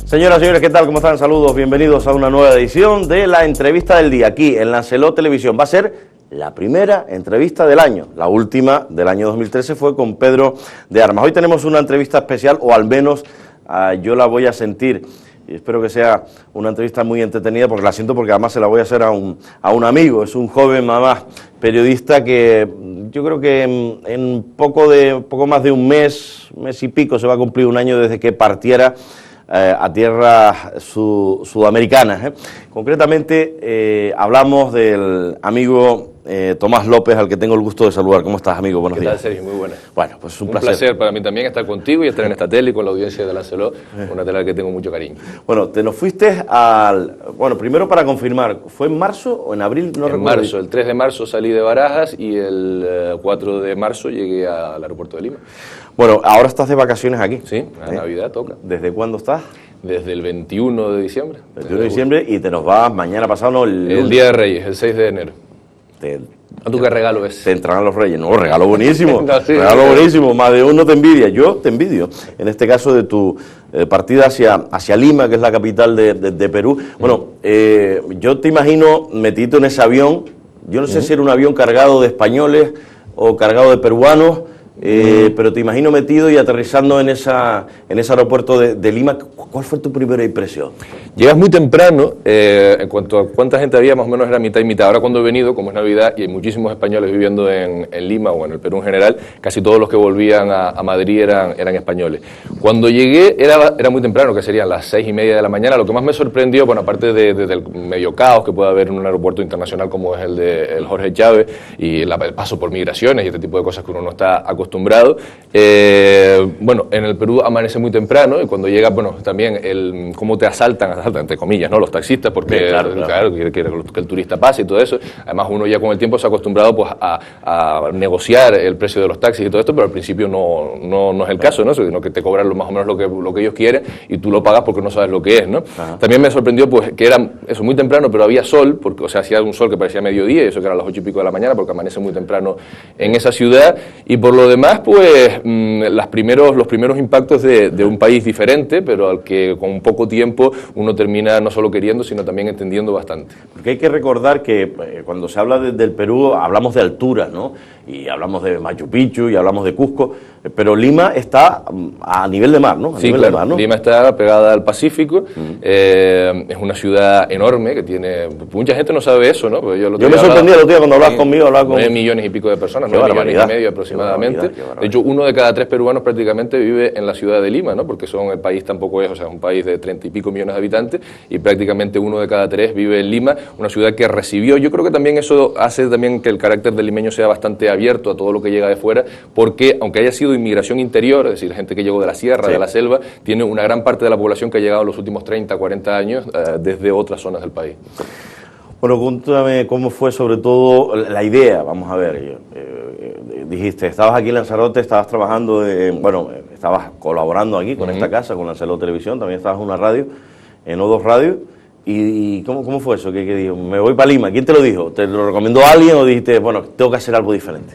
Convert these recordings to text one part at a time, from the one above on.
Señoras y señores, ¿qué tal? ¿Cómo están? Saludos, bienvenidos a una nueva edición de la entrevista del día, aquí en Lancelot Televisión. Va a ser la primera entrevista del año, la última del año 2013 fue con Pedro de Armas. Hoy tenemos una entrevista especial, o al menos yo la voy a sentir, y espero que sea una entrevista muy entretenida, porque la siento, porque además se la voy a hacer a un amigo, es un joven mamá periodista que yo creo que en poco más de un mes y pico, se va a cumplir un año desde que partiera a tierras sudamericanas. Concretamente hablamos del amigo Tomás López, al que tengo el gusto de saludar. ¿Cómo estás, amigo? Buenos días. ¿Qué tal, Sergio? Muy buenas. Bueno, pues es un placer. Un placer para mí también estar contigo y estar en esta tele y con la audiencia de Lancelot, una tele a la que tengo mucho cariño. Bueno, te nos fuiste primero para confirmar, ¿fue en marzo o en abril? No recuerdo. En marzo, el 3 de marzo salí de Barajas y el 4 de marzo llegué al aeropuerto de Lima. Bueno, ahora estás de vacaciones aquí. Sí, a Navidad toca. ¿Desde cuándo estás? Desde el 21 de diciembre. 21 de diciembre, y te nos vas mañana pasado, ¿no? El Día de Reyes, el 6 de enero. ¿A tú qué regalo es? Te entrarán los Reyes. No, regalo buenísimo. No, sí, regalo buenísimo. Más de uno te envidia. Yo te envidio. En este caso de tu partida hacia Lima, que es la capital de Perú. Bueno, yo te imagino metido en ese avión. Yo no sé si era un avión cargado de españoles o cargado de peruanos. Pero te imagino metido y aterrizando en ese aeropuerto de Lima. ¿Cuál fue tu primera impresión? Llegas muy temprano, en cuanto a cuánta gente había, más o menos era mitad y mitad. Ahora cuando he venido, como es Navidad y hay muchísimos españoles viviendo en Lima o en el Perú en general, casi todos los que volvían a Madrid eran españoles. Cuando llegué era muy temprano, que serían las 6:30 de la mañana. Lo que más me sorprendió, bueno, aparte del medio caos que puede haber en un aeropuerto internacional como es el Jorge Chávez y el paso por migraciones y este tipo de cosas que uno no está acostumbrado, bueno, en el Perú amanece muy temprano y cuando llega, bueno, también cómo te asaltan entre comillas, ¿no? Los taxistas, porque claro, quiere que el turista pase y todo eso. Además uno ya con el tiempo se ha acostumbrado pues a negociar el precio de los taxis y todo esto, pero al principio no es el caso, ¿no? Sino que te cobran más o menos lo que ellos quieren y tú lo pagas porque no sabes lo que es, ¿no? Ajá. También me sorprendió pues que era eso muy temprano, pero había sol, porque, o sea, hacía un sol que parecía mediodía, y eso que era a las 8:00 de la mañana, porque amanece muy temprano en esa ciudad. Y por lo demás, pues los primeros impactos de un país diferente, pero al que con poco tiempo uno termina no solo queriendo, sino también entendiendo bastante. Porque hay que recordar que cuando se habla del Perú, hablamos de alturas, ¿no? Y hablamos de Machu Picchu y hablamos de Cusco, pero Lima está a nivel de mar, ¿no? Sí, claro. Lima está pegada al Pacífico, es una ciudad enorme que tiene... Mucha gente no sabe eso, ¿no? Yo me sorprendí el otro día cuando hablabas conmigo, 9 millones y pico de personas, 9 millones y medio aproximadamente. De hecho, 1 de cada 3 peruanos prácticamente vive en la ciudad de Lima, ¿no? Porque el país tampoco es, o sea, es un país de 30 y pico millones de habitantes y prácticamente 1 de cada 3 vive en Lima, una ciudad que recibió. Yo creo que también eso hace también que el carácter del limeño sea bastante abierto a todo lo que llega de fuera, porque aunque haya sido inmigración interior, es decir, gente que llegó de la sierra, sí, de la selva, tiene una gran parte de la población que ha llegado en los últimos 30, 40 años desde otras zonas del país. Bueno, cuéntame cómo fue sobre todo la idea, vamos a ver, dijiste, estabas aquí en Lanzarote, estabas trabajando, estabas colaborando aquí con esta casa, con Lancelot Televisión, también estabas en una radio, en O2 Radio, ¿y cómo fue eso? ¿Qué dijo? Me voy para Lima. ¿Quién te lo dijo? ¿Te lo recomendó alguien o dijiste, bueno, tengo que hacer algo diferente?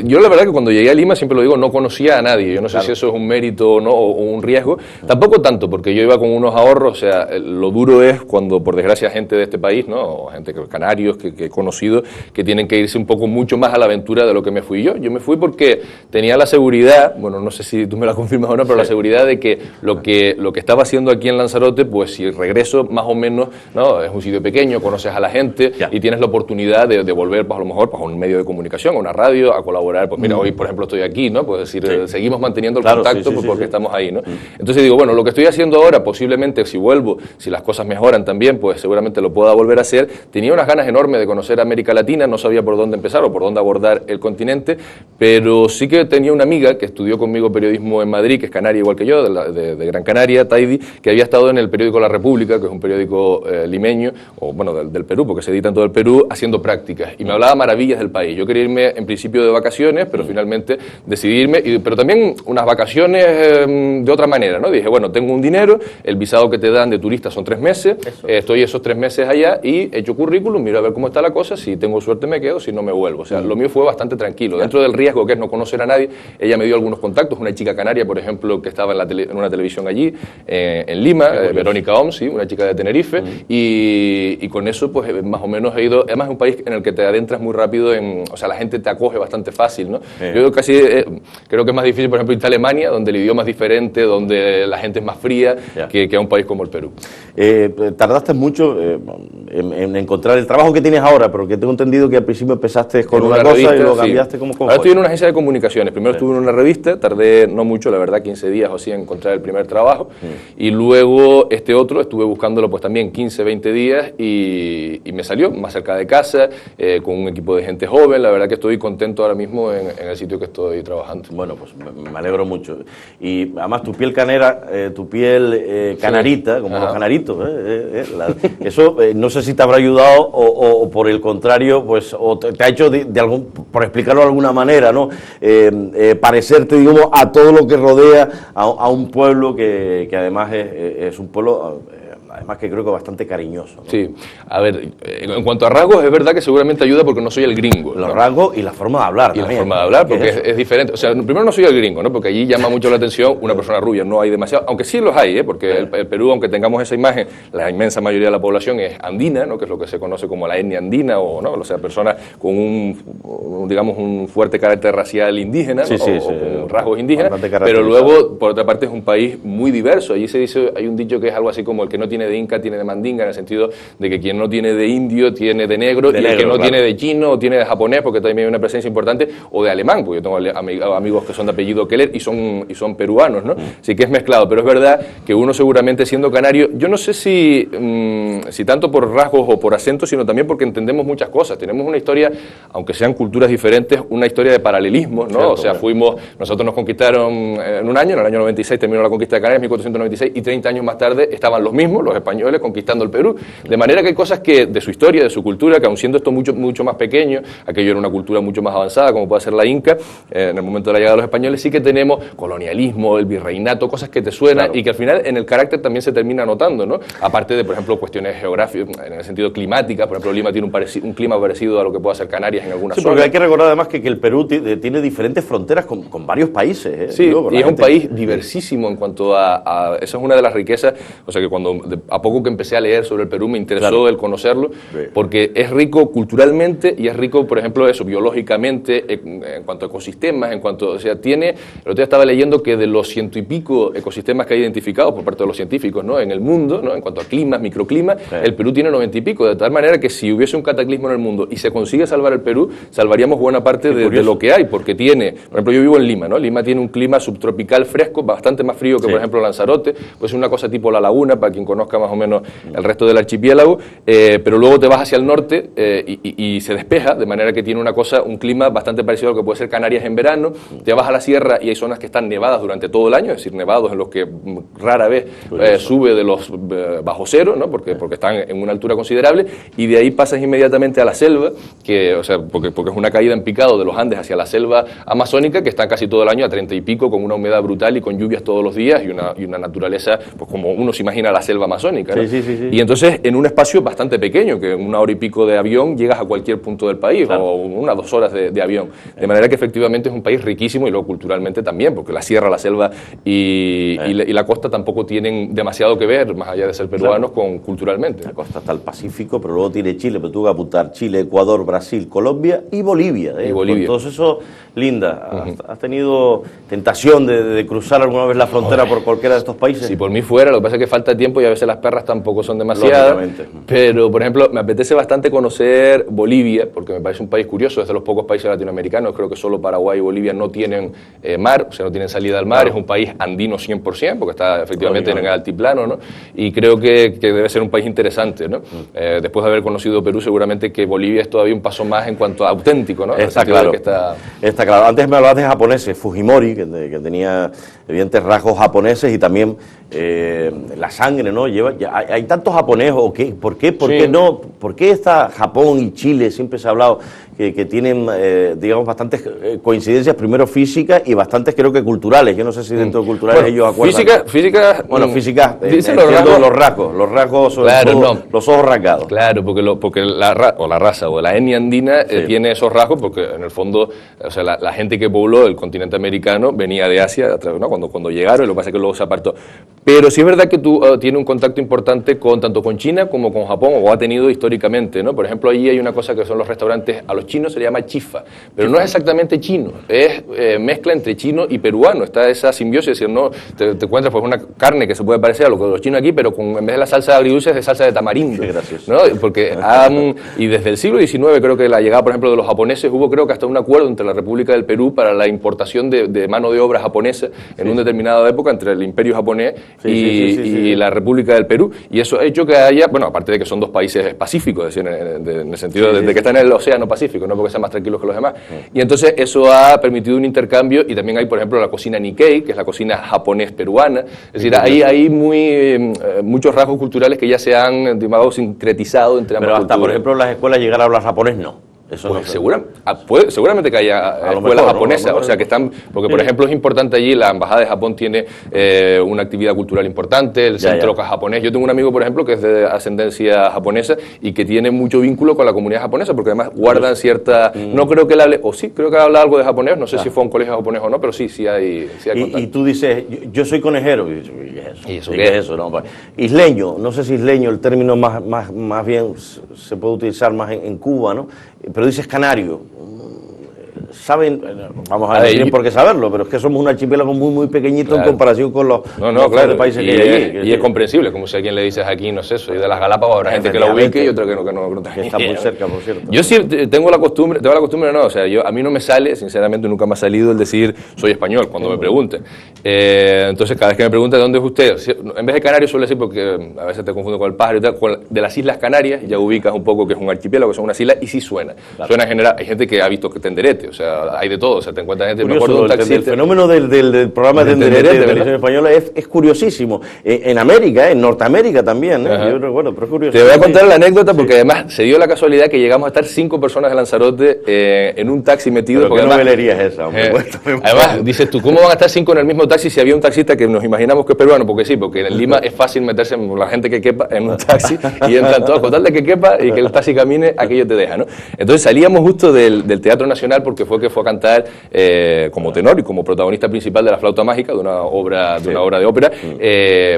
Yo la verdad que cuando llegué a Lima, siempre lo digo, no conocía a nadie. Yo no sé si eso es un mérito o no, o un riesgo. Tampoco tanto, porque yo iba con unos ahorros. O sea, lo duro es cuando, por desgracia, gente de este país, ¿no? O gente canarios que he conocido, que tienen que irse un poco mucho más a la aventura de lo que me fui yo. Yo me fui porque tenía la seguridad, bueno, no sé si tú me la confirmas o no, pero sí, la seguridad de que lo que estaba haciendo aquí en Lanzarote, pues si regreso más o menos, ¿no? Es un sitio pequeño, conoces a la gente y tienes la oportunidad de volver, pues a lo mejor, pues, a un medio de comunicación, a una radio, a colaborar. Pues mira, hoy por ejemplo estoy aquí, ¿no? Pues decir, seguimos manteniendo el contacto porque estamos ahí, ¿no? Entonces digo, bueno, lo que estoy haciendo ahora, posiblemente si vuelvo, si las cosas mejoran también, pues seguramente lo pueda volver a hacer. Tenía unas ganas enormes de conocer América Latina, no sabía por dónde empezar o por dónde abordar el continente, pero sí que tenía una amiga que estudió conmigo periodismo en Madrid, que es canaria igual que yo, de Gran Canaria, Taidi, que había estado en el periódico La República, que es un periódico periódico limeño, o bueno, del Perú, porque se edita en todo el Perú, haciendo prácticas. Y me hablaba maravillas del país. Yo quería irme en principio de vacaciones, pero finalmente decidí irme, pero también unas vacaciones de otra manera, ¿no? Dije, bueno, tengo un dinero, el visado que te dan de turista son 3 meses, estoy esos 3 meses allá y he hecho currículum, miro a ver cómo está la cosa, si tengo suerte me quedo, si no me vuelvo. O sea, lo mío fue bastante tranquilo. Dentro del riesgo que es no conocer a nadie, ella me dio algunos contactos, una chica canaria, por ejemplo, que estaba en una televisión allí, en Lima, Verónica Oms, ¿sí? Una chica de Tenerife, y con eso, pues, más o menos he ido. Además, es un país en el que te adentras muy rápido, o sea, la gente te acoge bastante fácil, ¿no? Yo casi creo que es más difícil, por ejemplo, irte a Alemania, donde el idioma es diferente, donde la gente es más fría que a un país como el Perú. Tardaste mucho en encontrar el trabajo que tienes ahora, pero que tengo entendido que al principio empezaste con una cosa revista, y lo cambiaste. ¿Cómo Ahora estoy en una agencia de comunicaciones. Primero estuve en una revista, tardé no mucho, la verdad, 15 días o así en encontrar el primer trabajo, y luego este otro estuve buscándolo pues también 15, 20 días y me salió más cerca de casa, con un equipo de gente joven. La verdad que estoy contento ahora mismo en el sitio que estoy trabajando. Bueno, pues me alegro mucho. Y además tu piel canera, tu piel canarita, como los canaritos, eso no sé si te habrá ayudado o por el contrario, pues o te ha hecho por explicarlo de alguna manera, ¿no? Parecerte, digamos, a todo lo que rodea a un pueblo que además es un pueblo, además que creo que bastante cariñoso, ¿no? Sí, a ver, en cuanto a rasgos, es verdad que seguramente ayuda porque no soy el gringo. Los rasgos y la forma de hablar. Y también, la forma de hablar, porque es diferente. O sea, primero no soy el gringo, ¿no? Porque allí llama mucho la atención una persona rubia, no hay demasiado, aunque sí los hay, porque el Perú, aunque tengamos esa imagen, la inmensa mayoría de la población es andina, ¿no? Que es lo que se conoce como la etnia andina, o sea, personas con un fuerte carácter racial indígena, ¿no? Con rasgos indígenas, pero luego, por otra parte, es un país muy diverso. Allí se dice, hay un dicho que es algo así como el que no tiene de inca tiene de mandinga, en el sentido de que quien no tiene de indio tiene de negro, y el que no tiene de chino o tiene de japonés, porque también hay una presencia importante, o de alemán, porque yo tengo amigos que son de apellido Keller y son peruanos, ¿no? Así que es mezclado, pero es verdad que uno seguramente siendo canario, yo no sé si tanto por rasgos o por acento, sino también porque entendemos muchas cosas. Tenemos una historia, aunque sean culturas diferentes, una historia de paralelismos, ¿no? Cierto, o sea, nosotros nos conquistaron en un año, en el año 96 terminó la conquista de Canarias, 1496, y 30 años más tarde estaban los mismos, los españoles, conquistando el Perú. De manera que hay cosas que de su historia, de su cultura, que aun siendo esto mucho más pequeño, aquello era una cultura mucho más avanzada, como puede ser la inca, en el momento de la llegada de los españoles, sí que tenemos colonialismo, el virreinato, cosas que te suenan y que al final en el carácter también se termina notando, ¿no? Aparte de, por ejemplo, cuestiones geográficas, en el sentido climática, por ejemplo, Lima tiene un clima parecido a lo que pueda ser Canarias en algunas zonas. Porque hay que recordar además que el Perú tiene diferentes fronteras con varios países, ¿eh? Sí, y es un país diversísimo en cuanto a esa es una de las riquezas, o sea que a poco que empecé a leer sobre el Perú me interesó el conocerlo, porque es rico culturalmente y es rico, por ejemplo, biológicamente, en cuanto a ecosistemas, o sea, el otro día estaba leyendo que de los 100 y pico ecosistemas que hay identificados por parte de los científicos, ¿no? En el mundo, ¿no? En cuanto a climas, microclimas, el Perú tiene 90 y pico, de tal manera que si hubiese un cataclismo en el mundo y se consigue salvar el Perú, salvaríamos buena parte de lo que hay, porque tiene, por ejemplo, yo vivo en Lima, ¿no? Lima tiene un clima subtropical fresco, bastante más frío que, por ejemplo, Lanzarote, pues es una cosa tipo La Laguna, para quien conozca más o menos el resto del archipiélago, pero luego te vas hacia el norte y se despeja, de manera que tiene un clima bastante parecido a lo que puede ser Canarias en verano. Te vas a la sierra y hay zonas que están nevadas durante todo el año, es decir, nevados en los que rara vez sube de los bajo cero, ¿no? Porque están en una altura considerable, y de ahí pasas inmediatamente a la selva, porque es una caída en picado de los Andes hacia la selva amazónica, que está casi todo el año a 30 y pico, con una humedad brutal y con lluvias todos los días y una naturaleza, pues como uno se imagina la selva amazónica, ¿no? Sí. Y entonces en un espacio bastante pequeño, que en 1 hora y pico de avión llegas a cualquier punto del país, o 1 o 2 horas de avión. De manera que efectivamente es un país riquísimo, y luego culturalmente también, porque la sierra, la selva y la costa tampoco tienen demasiado que ver, más allá de ser peruanos, culturalmente. La costa está el Pacífico, pero luego tiene Chile, pero tú vas a apuntar Chile, Ecuador, Brasil, Colombia y Bolivia. Y Bolivia. Por todo eso, Linda, ¿has tenido tentación de cruzar alguna vez la frontera por cualquiera de estos países? Si por mí fuera, lo que pasa es que falta tiempo y a veces las perras tampoco son demasiadas. Pero, por ejemplo, me apetece bastante conocer Bolivia, porque me parece un país curioso, es de los pocos países latinoamericanos, creo que solo Paraguay y Bolivia no tienen mar, o sea, no tienen salida al mar, es un país andino 100%, porque está efectivamente en el altiplano, ¿no? Y creo que debe ser un país interesante, ¿no? Después de haber conocido Perú, seguramente que Bolivia es todavía un paso más en cuanto a auténtico, ¿no? Está claro. Está claro. Antes me hablabas de japoneses, Fujimori, que tenía evidentes rasgos japoneses, y también la sangre, ¿no? hay tantos japoneses, ¿o qué? ¿Por qué Sí. no? ¿Por qué está Japón y Chile? Siempre se ha hablado que tienen, digamos, bastantes coincidencias, primero físicas y bastantes, creo que culturales. Yo no sé si dentro de culturales ellos acuerdan. Física. Física, dicen los rasgos, sobre Claro, todo, no. los ojos rasgados. Claro, porque la raza o la etnia andina tiene esos rasgos porque en el fondo, o sea, la gente que pobló el continente americano venía de Asia, ¿no? cuando llegaron, lo que pasa es que luego se apartó. Pero sí es verdad que tú tienes un contacto importante tanto con China como con Japón, o ha tenido históricamente, ¿no? Por ejemplo, allí hay una cosa que son los restaurantes, a los chinos se le llama chifa, pero no es exactamente chino, es mezcla entre chino y peruano, está esa simbiosis, es decir, no te encuentras pues una carne que se puede parecer a lo que los chinos aquí, pero en vez de la salsa de agridulce es de salsa de tamarindo. Qué gracioso. ¿No? Porque y desde el siglo XIX, creo que la llegada, por ejemplo, de los japoneses, hubo creo que hasta un acuerdo entre la República del Perú para la importación de mano de obra japonesa en una determinada época entre el Imperio japonés y la República del Perú, y eso ha hecho que haya, bueno, aparte de que son dos países pacíficos, es decir, en el sentido de que están en el Océano Pacífico, no porque sean más tranquilos que los demás, y entonces eso ha permitido un intercambio, y también hay, por ejemplo, la cocina Nikkei, que es la cocina japonés-peruana, es decir, hay muchos rasgos culturales que ya se han, digamos, sincretizado entre ambas Pero hasta, culturas. por ejemplo, en las escuelas llegar a hablar japonés, no. Eso Pues no seguramente que haya escuelas mejor, japonesas, ¿no? o sea que están, porque por ejemplo es importante allí, la embajada de Japón tiene una actividad cultural importante, el centro japonés. Yo tengo un amigo, por ejemplo, que es de ascendencia japonesa y que tiene mucho vínculo con la comunidad japonesa, porque además guardan cierta, no creo que él hable, o sí, creo que habla algo de japonés, no sé si fue a un colegio japonés o no, pero sí hay contacto. Y tú dices, yo soy conejero, y ¿Y eso qué es eso? No, isleño, no sé si isleño, el término más bien se puede utilizar más en Cuba, ¿no? Pero dices canario. Saben, vamos a ver, no tienen por qué saberlo, pero es que somos un archipiélago muy pequeñito en comparación con los claro, países que hay allí. Y es comprensible, como si a quien le dices aquí, no sé, soy de las Galápagos, habrá gente que lo ubique y otra que no que está muy cerca, por cierto. Yo sí tengo la costumbre, no, o sea, a mí no me sale, sinceramente nunca me ha salido el decir soy español cuando me pregunten. Entonces, cada vez que me preguntan ¿de dónde es usted? En vez de canario suele decir, porque a veces te confundo con el pájaro y tal, de las Islas Canarias, ya ubicas un poco que es un archipiélago, que son unas islas, y sí suena. Claro. Suena en general, hay gente que ha visto que tenderete, o sea, hay de todo, o sea, te encuentras gente, curioso, me acuerdo de un taxista. El fenómeno del programa de Tenderete de televisión española es curiosísimo. En América, en Norteamérica también, yo recuerdo, pero es curioso. Te voy a contar la anécdota porque además se dio la casualidad que llegamos a estar 5 personas de Lanzarote en un taxi metido. ¿Pero qué novelería es esa, hombre? Además, dices tú, ¿cómo van a estar 5 en el mismo taxi si había un taxista que nos imaginamos que es peruano? Porque sí, porque en Lima es fácil meterse la gente que quepa en un taxi y entran todos, con tal de que quepa y que el taxi camine, aquello te deja, ¿no? Entonces salíamos justo del Teatro Nacional porque fue a cantar como tenor y como protagonista principal de La Flauta Mágica, de una obra de ópera,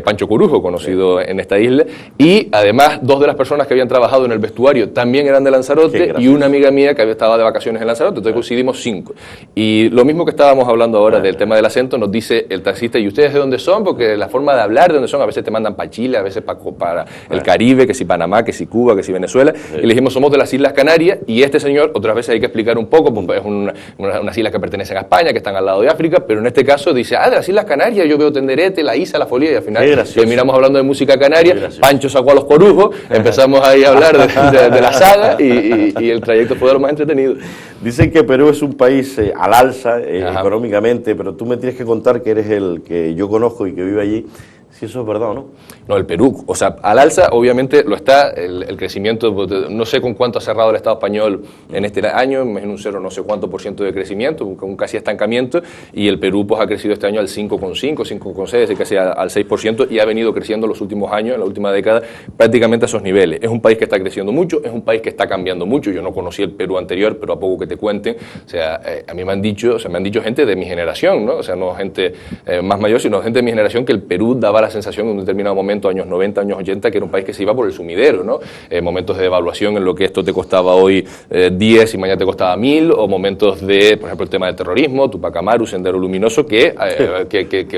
Pancho Corujo, conocido en esta isla, y además 2 de las personas que habían trabajado en el vestuario también eran de Lanzarote y una amiga mía que estaba de vacaciones en Lanzarote, entonces coincidimos 5. Y lo mismo que estábamos hablando ahora del tema del acento, nos dice el taxista, ¿y ustedes de dónde son? Porque la forma de hablar de dónde son, a veces te mandan para Chile, a veces para el Caribe, que si Panamá, que si Cuba, que si Venezuela, y le dijimos somos de las Islas Canarias, y este señor, otras veces hay que explicar un poco, porque es unas islas que pertenecen a España, que están al lado de África, pero en este caso dice, de las Islas Canarias, yo veo Tenderete, La Isa, La Folía, y al final terminamos hablando de música canaria, Pancho sacó a los corujos, empezamos ahí a hablar de la saga, y el trayecto fue de lo más entretenido. Dicen que Perú es un país al alza económicamente, pero tú me tienes que contar que eres el que yo conozco y que vive allí, si eso es verdad o no. No, el Perú, o sea, al alza obviamente lo está, el crecimiento, no sé con cuánto ha cerrado el Estado español en este año, imagino un 0 no sé cuánto % de crecimiento, un casi estancamiento, y el Perú pues ha crecido este año al 5,5, 5,6, es decir, casi al 6%, y ha venido creciendo los últimos años, en la última década, prácticamente a esos niveles. Es un país que está creciendo mucho, es un país que está cambiando mucho, yo no conocí el Perú anterior, pero a poco que te cuenten, o sea, a mí me han dicho gente de mi generación, ¿no? O sea, no gente más mayor, sino gente de mi generación, que el Perú daba la sensación en un determinado momento, años 90, años 80, que era un país que se iba por el sumidero, ¿no? Momentos de devaluación en lo que esto te costaba hoy 10 y mañana te costaba 1000, o momentos de, por ejemplo, el tema del terrorismo, Tupac Amaru, Sendero Luminoso, que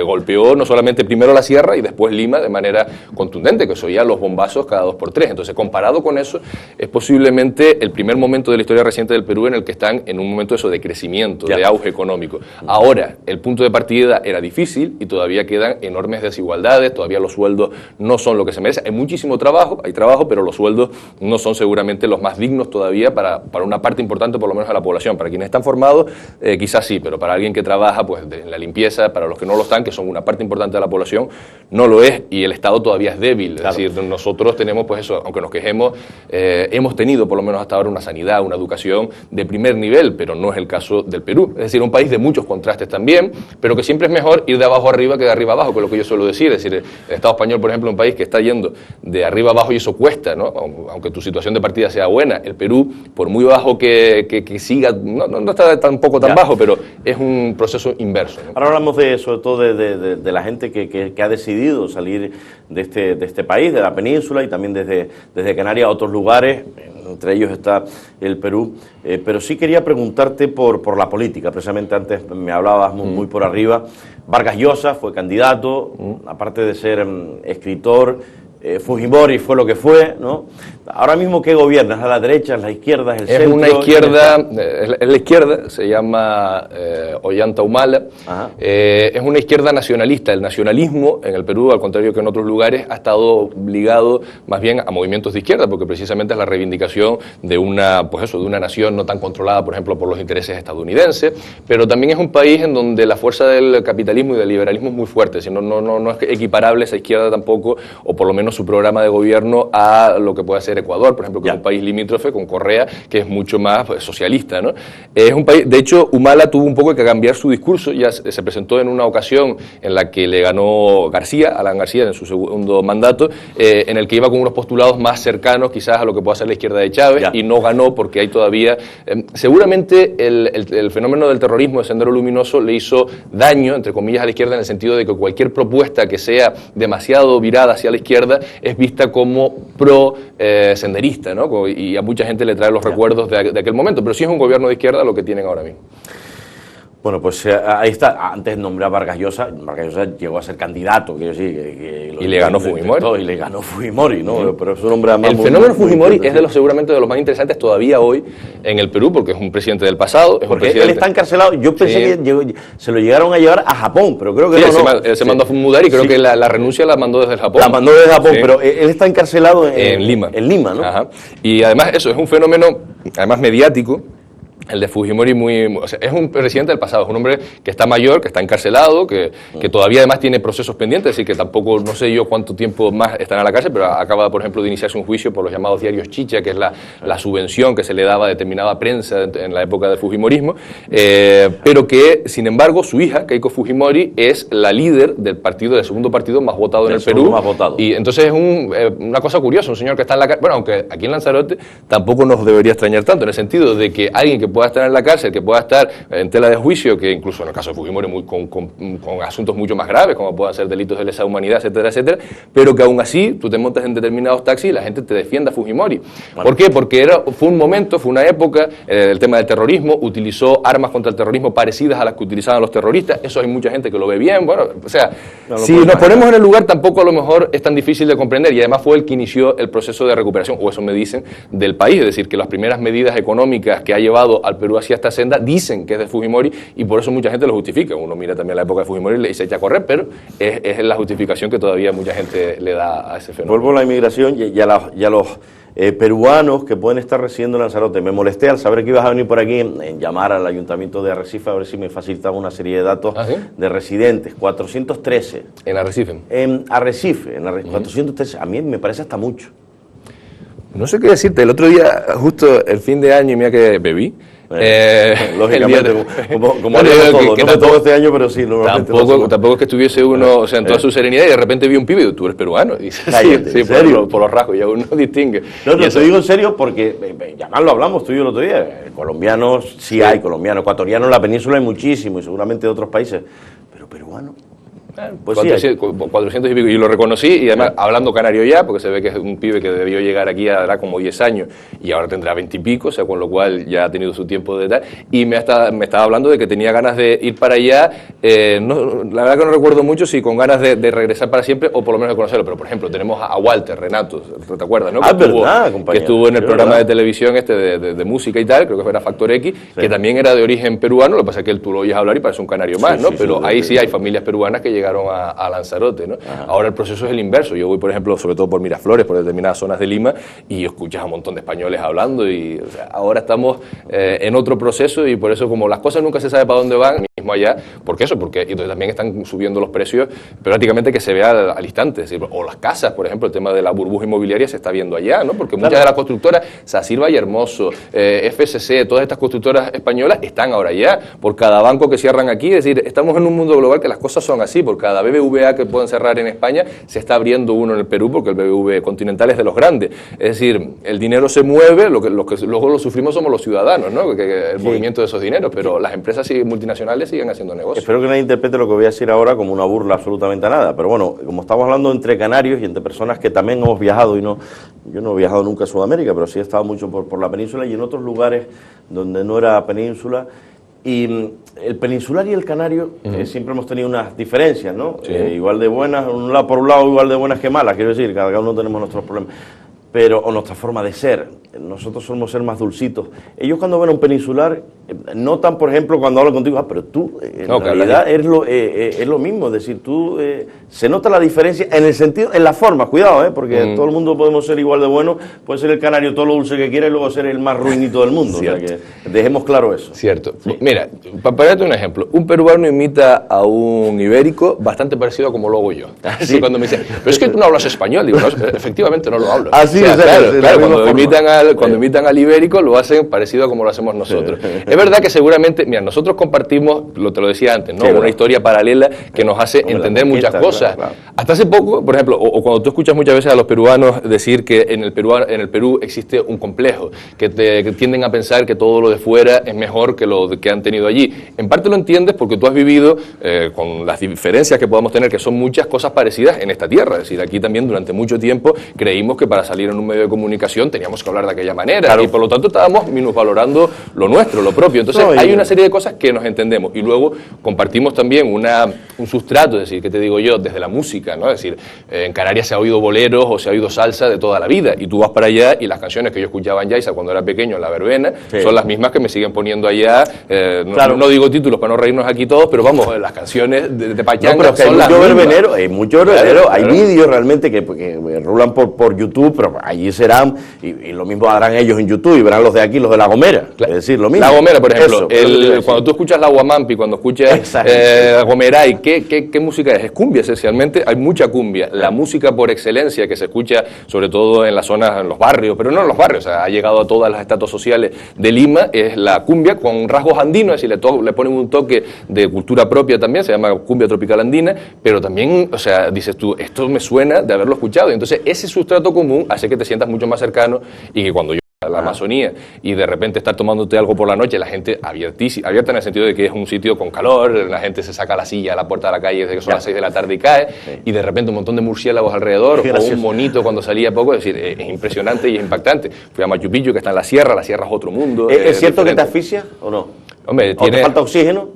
golpeó no solamente primero la sierra y después Lima de manera contundente, que se oía los bombazos cada 2 por 3. Entonces, comparado con eso, es posiblemente el primer momento de la historia reciente del Perú en el que están en un momento de crecimiento, de auge económico. Ahora, el punto de partida era difícil y todavía quedan enormes desigualdades oportunidades, todavía los sueldos no son lo que se merece. Hay muchísimo trabajo, hay trabajo, pero los sueldos no son seguramente los más dignos todavía para una parte importante, por lo menos, de la población. Para quienes están formados, quizás sí, pero para alguien que trabaja pues, en la limpieza, para los que no lo están, que son una parte importante de la población, no lo es, y el Estado todavía es débil. Claro. Es decir, nosotros tenemos, pues eso, aunque nos quejemos, hemos tenido por lo menos hasta ahora una sanidad, una educación de primer nivel, pero no es el caso del Perú. Es decir, un país de muchos contrastes también, pero que siempre es mejor ir de abajo arriba que de arriba abajo, que es lo que yo suelo decir. Es decir, el Estado español, por ejemplo, es un país que está yendo de arriba abajo y eso cuesta, ¿no? Aunque tu situación de partida sea buena. El Perú, por muy bajo que siga, no está tampoco tan bajo, pero es un proceso inverso, ¿no? Ahora hablamos sobre todo de la gente que ha decidido salir de este país, de la península, y también desde Canarias a otros lugares, entre ellos está el Perú, pero sí quería preguntarte por la política. Precisamente antes me hablabas muy por arriba. Vargas Llosa fue candidato, aparte de ser escritor. Fujimori fue lo que fue, ¿no? Ahora mismo, ¿qué gobierna? ¿Es a la derecha, es la izquierda, es el centro? Es una izquierda, es la izquierda, se llama Ollanta Humala. Es una izquierda nacionalista. El nacionalismo en el Perú, al contrario que en otros lugares, ha estado ligado más bien a movimientos de izquierda, porque precisamente es la reivindicación de una nación no tan controlada, por ejemplo, por los intereses estadounidenses, pero también es un país en donde la fuerza del capitalismo y del liberalismo es muy fuerte. Si no es equiparable esa izquierda tampoco, o por lo menos su programa de gobierno, a lo que puede ser Ecuador, por ejemplo, que es un país limítrofe con Correa, que es mucho más socialista, ¿no? Es un país, de hecho, Humala tuvo un poco que cambiar su discurso. Ya se presentó en una ocasión en la que le ganó Alan García, en su segundo mandato, en el que iba con unos postulados más cercanos quizás a lo que pueda ser la izquierda de Chávez, y no ganó porque hay todavía... seguramente el fenómeno del terrorismo de Sendero Luminoso le hizo daño, entre comillas, a la izquierda, en el sentido de que cualquier propuesta que sea demasiado virada hacia la izquierda es vista como pro-senderista, ¿no? Y a mucha gente le trae los recuerdos de aquel momento, pero sí es un gobierno de izquierda lo que tienen ahora mismo. Bueno, pues ahí está. Antes nombré a Vargas Llosa. Vargas Llosa llegó a ser candidato, quiero decir. Y le ganó Fujimori. Y le ganó Fujimori, ¿no? Pero es un hombre además el fenómeno Fujimori es seguramente de los más interesantes todavía hoy en el Perú, porque es un presidente del pasado. Porque él está encarcelado. Yo pensé que se lo llegaron a llevar a Japón, pero creo que él se mandó a mudar y creo que la renuncia la mandó desde el Japón. La mandó desde Japón, pero él está encarcelado en Lima. En Lima, ¿no? Ajá. Y además eso es un fenómeno, además mediático. El de Fujimori o sea, es un presidente del pasado, es un hombre que está mayor, que está encarcelado, que todavía además tiene procesos pendientes, así que tampoco, no sé yo cuánto tiempo más están en la cárcel, pero acaba, por ejemplo, de iniciarse un juicio por los llamados diarios chicha, que es la subvención que se le daba a determinada prensa en la época del Fujimorismo, pero que, sin embargo, su hija, Keiko Fujimori, es la líder del segundo partido más votado en el Perú. Más votado. Y entonces es una cosa curiosa, un señor que está en la cárcel, bueno, aunque aquí en Lanzarote tampoco nos debería extrañar tanto, en el sentido de que alguien que pueda estar en la cárcel, que pueda estar en tela de juicio, que incluso en el caso de Fujimori con asuntos mucho más graves, como puedan ser delitos de lesa humanidad, etcétera, etcétera, pero que aún así tú te montas en determinados taxis y la gente te defienda a Fujimori. Bueno. ¿Por qué? Porque fue un momento, fue una época, el tema del terrorismo, utilizó armas contra el terrorismo parecidas a las que utilizaban los terroristas, eso hay mucha gente que lo ve bien, bueno, o sea, si nos ponemos en el lugar tampoco a lo mejor es tan difícil de comprender, y además fue el que inició el proceso de recuperación, o eso me dicen, del país, es decir, que las primeras medidas económicas que ha llevado al Perú hacia esta senda dicen que es de Fujimori, y por eso mucha gente lo justifica. Uno mira también la época de Fujimori y se echa a correr, pero es la justificación que todavía mucha gente le da a ese fenómeno. Vuelvo a la inmigración y a los peruanos que pueden estar residiendo en Lanzarote. Me molesté al saber que ibas a venir por aquí en llamar al Ayuntamiento de Arrecife a ver si me facilitaba una serie de datos de residentes. 413. ¿En Arrecife? En Arrecife, 413. A mí me parece hasta mucho. No sé qué decirte. El otro día, justo el fin de año, y mira que bebí. Lógicamente, como haríamos todos, no todo este año, pero sí. Tampoco es que estuviese uno, o sea, en toda su serenidad, y de repente vi un pibe y tú eres peruano. Y dices, sí, ¿en serio? Por los rasgos, ya uno distingue. No, te digo en serio porque, ya más lo hablamos tú y yo el otro día, colombianos sí hay, colombianos, ecuatorianos en la península hay muchísimo, y seguramente de otros países, pero peruanos... Pues 400 y pico, y lo reconocí, y además hablando canario ya, porque se ve que es un pibe que debió llegar aquí hará como 10 años y ahora tendrá 20 y pico, o sea, con lo cual ya ha tenido su tiempo de tal, y me estaba hablando de que tenía ganas de ir para allá, la verdad que no recuerdo mucho si con ganas de regresar para siempre o por lo menos de conocerlo, pero por ejemplo tenemos a Walter Renato, ¿te acuerdas? ¿No? Que estuvo en el programa de televisión de música y tal, creo que era Factor X, que también era de origen peruano, lo que pasa es que tú lo oyes hablar y parece un canario más, ¿no? Pero ahí sí hay familias peruanas que llegan llegaron a Lanzarote, ¿no? Ahora el proceso es el inverso. Yo voy, por ejemplo, sobre todo por Miraflores, por determinadas zonas de Lima, y escuchas a un montón de españoles hablando, y o sea, ahora estamos en otro proceso, y por eso, como las cosas nunca se sabe para dónde van, mismo allá, porque entonces también están subiendo los precios prácticamente que se vea al instante, es decir, o las casas, por ejemplo, el tema de la burbuja inmobiliaria se está viendo allá, ¿no? Porque muchas de las constructoras, Sacir Vallehermoso, FSC, todas estas constructoras españolas están ahora ya, por cada banco que cierran aquí, es decir, estamos en un mundo global que las cosas son así, por cada BBVA que pueden cerrar en España, se está abriendo uno en el Perú, porque el BBV Continental es de los grandes, es decir, el dinero se mueve, lo que luego lo sufrimos somos los ciudadanos, ¿no? El movimiento de esos dineros, pero las empresas multinacionales siguen haciendo negocios. Espero que nadie interprete lo que voy a decir ahora como una burla absolutamente a nada, pero bueno, como estamos hablando entre canarios y entre personas que también hemos viajado, yo no he viajado nunca a Sudamérica, pero sí he estado mucho por la península y en otros lugares donde no era península, y el peninsular y el canario siempre hemos tenido unas diferencias, ¿no? Sí. Igual de buenas, por un lado igual de buenas que malas, quiero decir, cada uno tenemos nuestros problemas, o nuestra forma de ser. Nosotros solemos ser más dulcitos. Ellos cuando ven a un peninsular, notan, por ejemplo, cuando hablan contigo, pero tú, en realidad es lo mismo, es decir, tú, se nota la diferencia en el sentido, en la forma, cuidado, porque todo el mundo podemos ser igual de bueno, puede ser el canario todo lo dulce que quiera y luego ser el más ruinito del mundo, o sea, que dejemos claro eso. Cierto. Sí. Mira, para ponerte un ejemplo, un peruano imita a un ibérico bastante parecido a como lo hago yo. ¿Sí? Cuando me dicen, pero es que tú no hablas español, digo, no, efectivamente no lo hablo. Así o sea, es, claro, cuando imitan al ibérico lo hacen parecido a como lo hacemos nosotros. Es verdad que seguramente, mira, nosotros compartimos, te lo decía antes, ¿no? Una historia paralela que nos hace entender muchas cosas. Claro. Hasta hace poco, por ejemplo, o cuando tú escuchas muchas veces a los peruanos decir que en el Perú existe un complejo, que tienden a pensar que todo lo de fuera es mejor que lo que han tenido allí. En parte lo entiendes porque tú has vivido con las diferencias que podamos tener, que son muchas cosas parecidas en esta tierra. Es decir, aquí también durante mucho tiempo creímos que para salir en un medio de comunicación teníamos que hablar de aquella manera, claro, y por lo tanto estábamos minusvalorando lo nuestro, lo propio. Entonces hay una serie de cosas que nos entendemos y luego compartimos también un sustrato, es decir, ¿qué te digo yo? Desde la música, ¿no? Es decir, en Canarias se ha oído boleros o se ha oído salsa de toda la vida y tú vas para allá y las canciones que yo escuchaba en Yaiza cuando era pequeño en la verbena son las mismas que me siguen poniendo allá. Claro. No digo títulos para no reírnos aquí todos, pero vamos, las canciones de Pachanga son las mismas. Hay mucho verbenero, hay vídeos realmente que rulan por YouTube, pero allí serán, y lo mismo harán ellos en YouTube y verán los de aquí, los de La Gomera, es decir, lo mismo. La Gomera, por ejemplo, cuando tú escuchas la Guamampi, cuando escuchas Gomeray, ¿qué música es? Es cumbia esencialmente, hay mucha cumbia. La música por excelencia que se escucha sobre todo en las zonas, en los barrios, pero no en los barrios, o sea, ha llegado a todas las estratos sociales de Lima, es la cumbia con rasgos andinos, es decir, le ponen un toque de cultura propia también, se llama cumbia tropical andina, pero también, o sea, dices tú, esto me suena de haberlo escuchado, y entonces ese sustrato común hace que te sientas mucho más cercano y que cuando yo la Amazonía y de repente estar tomándote algo por la noche, la gente abierta en el sentido de que es un sitio con calor, la gente se saca la silla a la puerta de la calle desde que son las 6 de la tarde y cae, y de repente un montón de murciélagos alrededor, o un monito cuando salía poco, es decir, es impresionante y es impactante. Fui a Machu Picchu, que está en la sierra es otro mundo. ¿Es cierto que te asfia o no? Hombre, ¿O te falta oxígeno?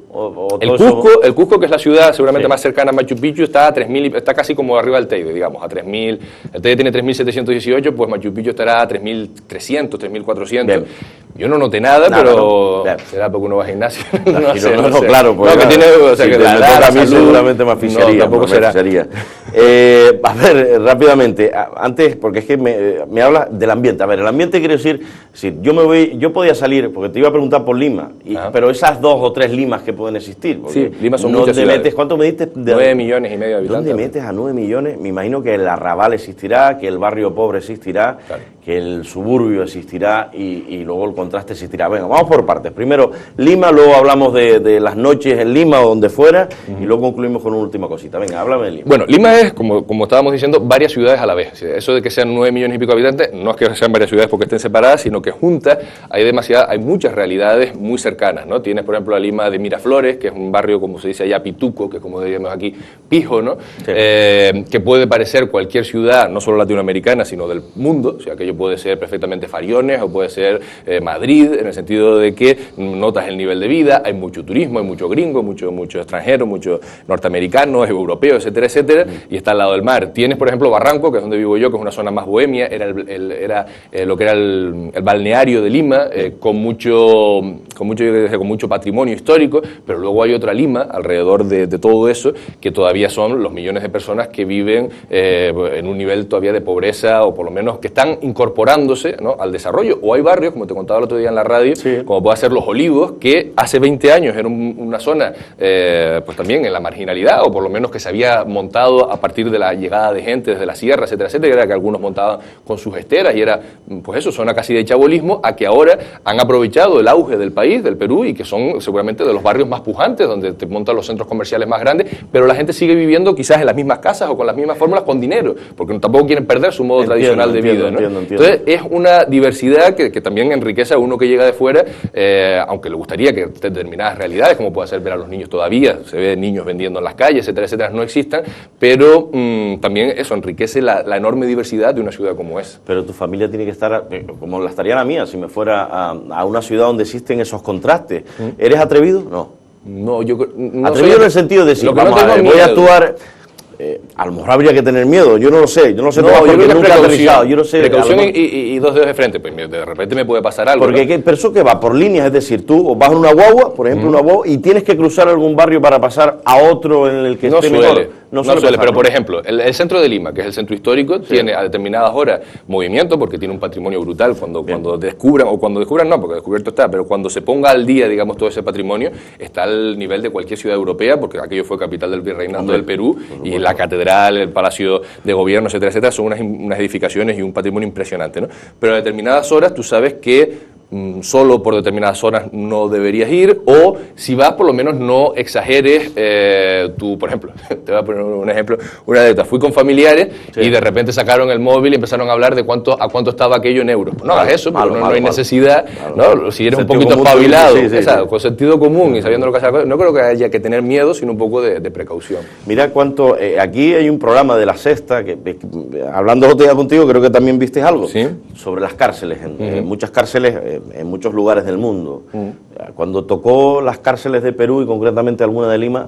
El Cusco, que es la ciudad seguramente más cercana a Machu Picchu, está a 3.000, está casi como arriba del Teide, digamos, a 3.000. El Teide tiene 3.718, pues Machu Picchu estará a 3.300, 3.400. Bien. Yo no noté nada, pero será porque uno va a gimnasio. No sé. Claro, porque que tiene, o sea, que a mí seguramente me asfixiaría. No, tampoco será. A ver, rápidamente, antes, porque es que me habla del ambiente. A ver, el ambiente quiere decir, yo podía salir, porque te iba a preguntar por Lima, pero esas 2 o 3 Limas que pueden existir. Sí, Lima son muchas ciudades. ¿Cuánto me diste? 9,5 millones de habitantes. ¿Dónde metes a 9 millones? Me imagino que el arrabal existirá, que el barrio pobre existirá, claro, que el suburbio existirá y luego el contraste existirá. Venga, vamos por partes. Primero Lima, luego hablamos de las noches en Lima o donde fuera, y luego concluimos con una última cosita. Venga, háblame de Lima. Bueno, Lima es, como estábamos diciendo, varias ciudades a la vez. Eso de que sean 9 millones y pico de habitantes, no es que sean varias ciudades porque estén separadas, sino que juntas hay muchas realidades muy cercanas, ¿no? Tienes, por ejemplo, la Lima de Miraflores, que es un barrio, como se dice allá, pituco, que es como diríamos aquí, pijo, ¿no? Sí. Que puede parecer cualquier ciudad, no solo latinoamericana, sino del mundo, o sea, que yo puede ser perfectamente Fariones o puede ser Madrid, en el sentido de que notas el nivel de vida, hay mucho turismo, hay mucho gringo, mucho extranjero, mucho norteamericano, europeo, etcétera, etcétera, y está al lado del mar. Tienes, por ejemplo, Barranco, que es donde vivo yo, que es una zona más bohemia, era lo que era el balneario de Lima, con mucho patrimonio histórico, pero luego hay otra Lima alrededor de todo eso, que todavía son los millones de personas que viven en un nivel todavía de pobreza, o por lo menos que están incorporándose, ¿no?, al desarrollo. O hay barrios, como te contaba el otro día en la radio, sí, como puede ser Los Olivos, que hace 20 años era una zona pues también en la marginalidad, o por lo menos que se había montado a partir de la llegada de gente desde la sierra, etcétera, etcétera, era que algunos montaban con sus esteras, y era, pues eso, zona casi de chabolismo, a que ahora han aprovechado el auge del país, del Perú, y que son seguramente de los barrios más pujantes, donde te montan los centros comerciales más grandes, pero la gente sigue viviendo quizás en las mismas casas o con las mismas fórmulas con dinero, porque tampoco quieren perder su modo tradicional de vida, ¿no? Entiendo. Entonces es una diversidad que también enriquece a uno que llega de fuera, aunque le gustaría que determinadas realidades, como puede ser ver a los niños todavía, se ve niños vendiendo en las calles, etcétera, etcétera, no existan, pero también eso enriquece la enorme diversidad de una ciudad como es. Pero tu familia tiene que estar, como la estaría la mía, si me fuera a una ciudad donde existen esos contrastes. ¿Eres atrevido? No, yo no. Atrevido en el sentido de decir, vamos a ver, voy a actuar. A lo mejor habría que tener miedo, yo no lo sé, no, yo creo que nunca he aterrizado, yo no sé. Precaución y dos dedos de frente, pues de repente me puede pasar algo. Porque ¿no? Pero eso que va por líneas, es decir, tú vas en una guagua, por ejemplo, una guagua, y tienes que cruzar algún barrio para pasar a otro en el que esté mejor. No suele, pero por ejemplo, el centro de Lima, que es el centro histórico, tiene a determinadas horas movimiento, porque tiene un patrimonio brutal. Cuando descubran, no, porque descubierto está, pero cuando se ponga al día, digamos, todo ese patrimonio, está al nivel de cualquier ciudad europea, porque aquello fue capital del virreinato del Perú, y la catedral, el palacio de gobierno, etcétera, etcétera, son unas edificaciones y un patrimonio impresionante, ¿no? Pero a determinadas horas tú sabes que solo por determinadas zonas no deberías ir, o si vas, por lo menos no exageres tú, por ejemplo, te voy a poner un ejemplo, una anécdota, fui con familiares y de repente sacaron el móvil y empezaron a hablar de a cuánto estaba aquello en euros. No hagas eso, no hay necesidad, ¿no? Si eres un poquito espabilado, con sentido común y sabiendo lo que hace la cosa, no creo que haya que tener miedo, sino un poco de precaución. Mira cuánto, aquí hay un programa de La Sexta, que hablando el otro día contigo, creo que también viste algo, ¿sí?, sobre las cárceles, en muchas cárceles, en muchos lugares del mundo. Cuando tocó las cárceles de Perú y concretamente alguna de Lima,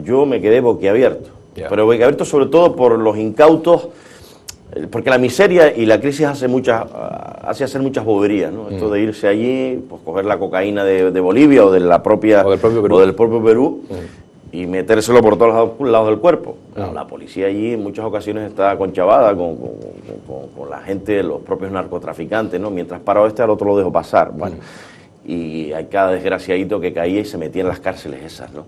yo me quedé boquiabierto. Pero boquiabierto sobre todo por los incautos, porque la miseria y la crisis hace hacer muchas boberías, ¿no? Esto de irse allí, pues coger la cocaína de Bolivia o de la propia o del propio Perú y metérselo por todos los lados del cuerpo. Claro, la policía allí en muchas ocasiones está conchavada con la gente, los propios narcotraficantes, ¿no? Mientras paro al otro lo dejo pasar. Bueno, y hay cada desgraciadito que caía y se metía en las cárceles esas, ¿no?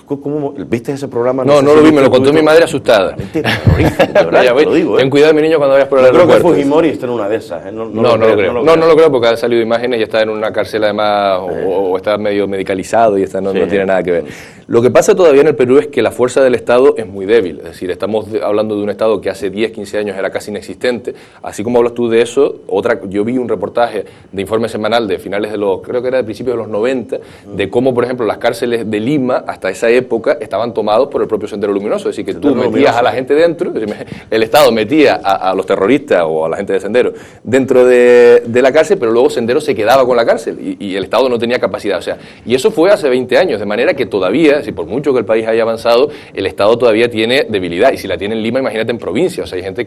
¿Cómo viste ese programa? No lo vi, me lo contó mi madre asustada. De verdad, te lo digo, Ten cuidado, mi niño, cuando vayas por el aeropuerto. Creo que Fujimori está en una de esas, ¿eh? No lo creo. No lo creo, porque han salido imágenes y está en una cárcel además, o está medio medicalizado y no tiene nada que ver. Lo que pasa todavía en el Perú es que la fuerza del Estado es muy débil, es decir, estamos hablando de un Estado que hace 10, 15 años era casi inexistente. Así como hablas tú de eso, yo vi un reportaje de informe semanal de finales creo que era de principios de los 90, de cómo, por ejemplo, las cárceles de Lima, hasta esa época, estaban tomados por el propio Sendero Luminoso, es decir, que tú metías a la gente dentro, el Estado metía a los terroristas o a la gente de Sendero dentro de la cárcel, pero luego Sendero se quedaba con la cárcel y el Estado no tenía capacidad, o sea, y eso fue hace 20 años, de manera que todavía, por mucho que el país haya avanzado, el Estado todavía tiene debilidad, y si la tiene en Lima, imagínate en provincia, o sea, hay gente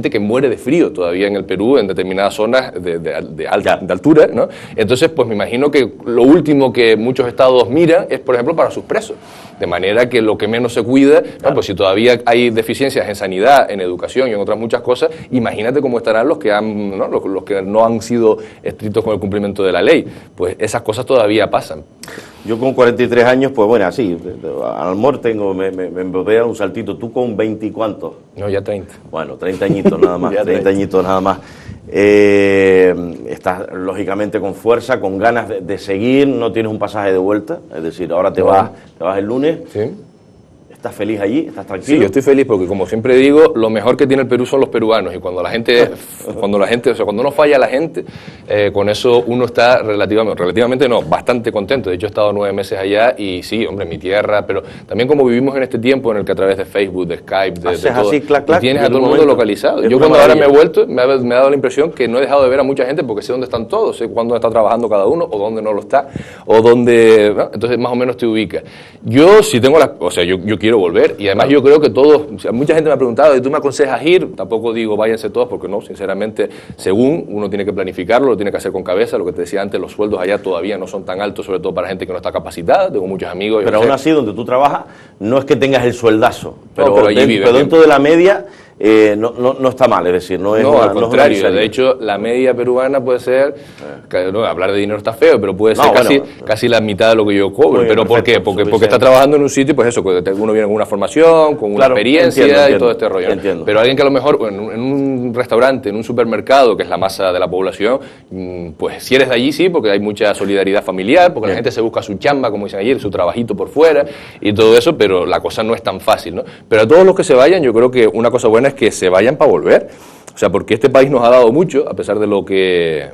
que muere de frío todavía en el Perú, en determinadas zonas de altura, ¿no? Entonces, pues me imagino que lo último que muchos estados miran es, por ejemplo, para sus presos, de manera que lo que menos se cuida, ¿no? Pues si todavía hay deficiencias en sanidad, en educación y en otras muchas cosas, imagínate cómo estarán los que no han sido estrictos con el cumplimiento de la ley, pues esas cosas todavía pasan. Yo con 43 años, pues bueno, así, al amor me botella un saltito. ¿Tú con 20 y cuántos? No, ya 30. Bueno, 30 añitos nada más, 30 añitos nada más. Estás lógicamente con fuerza, con ganas de seguir, no tienes un pasaje de vuelta, es decir, ahora te vas el lunes. Sí. ¿Estás feliz allí? ¿Estás tranquilo? Sí, yo estoy feliz porque, como siempre digo, lo mejor que tiene el Perú son los peruanos, y cuando cuando no falla la gente, con eso uno está relativamente no, bastante contento. De hecho, he estado 9 meses allá y sí, hombre, mi tierra, pero también como vivimos en este tiempo en el que a través de Facebook, de Skype, de todo, así, clac, clac, tienes a todo el mundo localizado. Yo cuando ahora me he vuelto, me ha dado la impresión que no he dejado de ver a mucha gente porque sé dónde están todos, sé cuándo está trabajando cada uno o dónde no lo está, o dónde, ¿no? Entonces más o menos te ubica. Yo sí tengo yo quiero volver, y además yo creo que todos, o sea, mucha gente me ha preguntado, ¿y tú me aconsejas ir? Tampoco digo váyanse todos, porque no, sinceramente, según uno tiene que planificarlo, lo tiene que hacer con cabeza. Lo que te decía antes, los sueldos allá todavía no son tan altos, sobre todo para gente que no está capacitada. Tengo muchos amigos. Pero aún así, donde tú trabajas, no es que tengas el sueldazo, pero pero dentro de la media no está mal, es decir, no es al contrario. De hecho, la media peruana puede ser, hablar de dinero está feo, pero puede ser casi la mitad de lo que yo cobro. ¿Pero por qué? Porque está trabajando en un sitio, pues eso, uno viene con una formación, con una experiencia, entiendo, y todo este rollo. Entiendo. Pero alguien que a lo mejor en un restaurante, en un supermercado, que es la masa de la población, pues si eres de allí sí, porque hay mucha solidaridad familiar, porque la gente se busca su chamba, como dicen ayer, su trabajito por fuera y todo eso, pero la cosa no es tan fácil, ¿no? Pero a todos los que se vayan, yo creo que una cosa buena es que se vayan para volver. O sea, porque este país nos ha dado mucho, a pesar de lo que,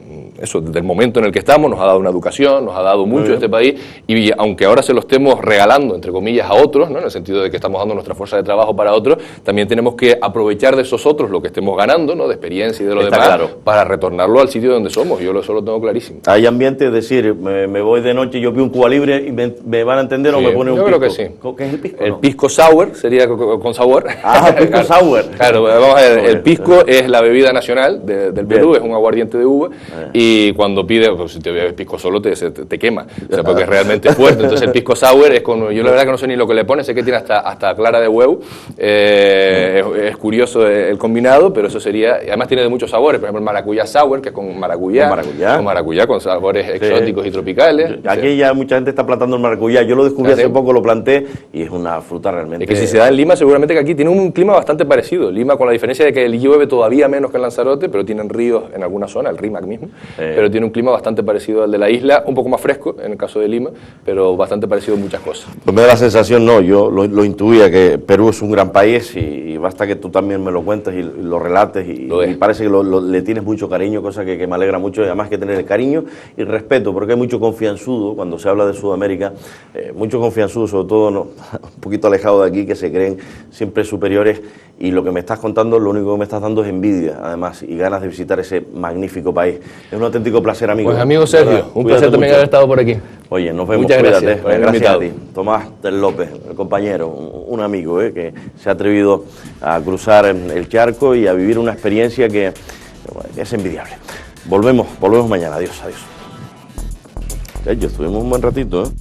del momento en el que estamos, nos ha dado una educación, nos ha dado mucho este país, y aunque ahora se lo estemos regalando, entre comillas, a otros, ¿no? En el sentido de que estamos dando nuestra fuerza de trabajo para otros, también tenemos que aprovechar de esos otros lo que estemos ganando, ¿no? De experiencia y de lo demás, claro, para retornarlo al sitio donde somos. Yo eso lo tengo clarísimo. Hay ambiente, es decir, me voy de noche y yo pido un Cuba Libre y me van a entender, o me ponen un pisco. Yo creo que sí. ¿Qué es el pisco? El pisco sour sería con sabor. Ah, pisco sour. Claro, vamos a ver, el pisco es la bebida nacional del Perú, es un aguardiente de uva, y cuando pides, pues, si te bebes pisco solo te quema, o sea, porque es realmente fuerte. Entonces el pisco sour es yo la verdad que no sé ni lo que le pone, sé que tiene hasta clara de huevo, es curioso el combinado, pero eso sería, además tiene de muchos sabores, por ejemplo el maracuyá sour, que es con maracuyá, con sabores exóticos y tropicales. Aquí ya mucha gente está plantando el maracuyá, yo lo descubrí hace poco, lo planté, y es una fruta realmente... Es que si se da en Lima, seguramente que aquí tiene un clima bastante parecido. Lima, con la diferencia de que llueve todavía menos que en Lanzarote, pero tienen ríos en alguna zona, el Rímac mismo, pero tiene un clima bastante parecido al de la isla, un poco más fresco en el caso de Lima, pero bastante parecido en muchas cosas. Pues me da la sensación, yo lo intuía, que Perú es un gran país, y basta que tú también me lo cuentes y lo relates, y parece que le tienes mucho cariño, cosa que me alegra mucho, y además que tener el cariño y respeto, porque hay mucho confianzudo cuando se habla de Sudamérica, mucho confianzudo, sobre todo un poquito alejado de aquí, que se creen siempre superiores, y lo que me estás contando, lo único que me estás dando es envidia, además, y ganas de visitar ese magnífico país. Es un auténtico placer, amigo. Pues amigo Sergio, un placer también haber estado por aquí. Oye, nos vemos. Muchas gracias. Gracias a ti. Tomás del López, el compañero, un amigo que se ha atrevido a cruzar el charco y a vivir una experiencia que es envidiable. Volvemos mañana. Adiós. Yo estuvimos un buen ratito,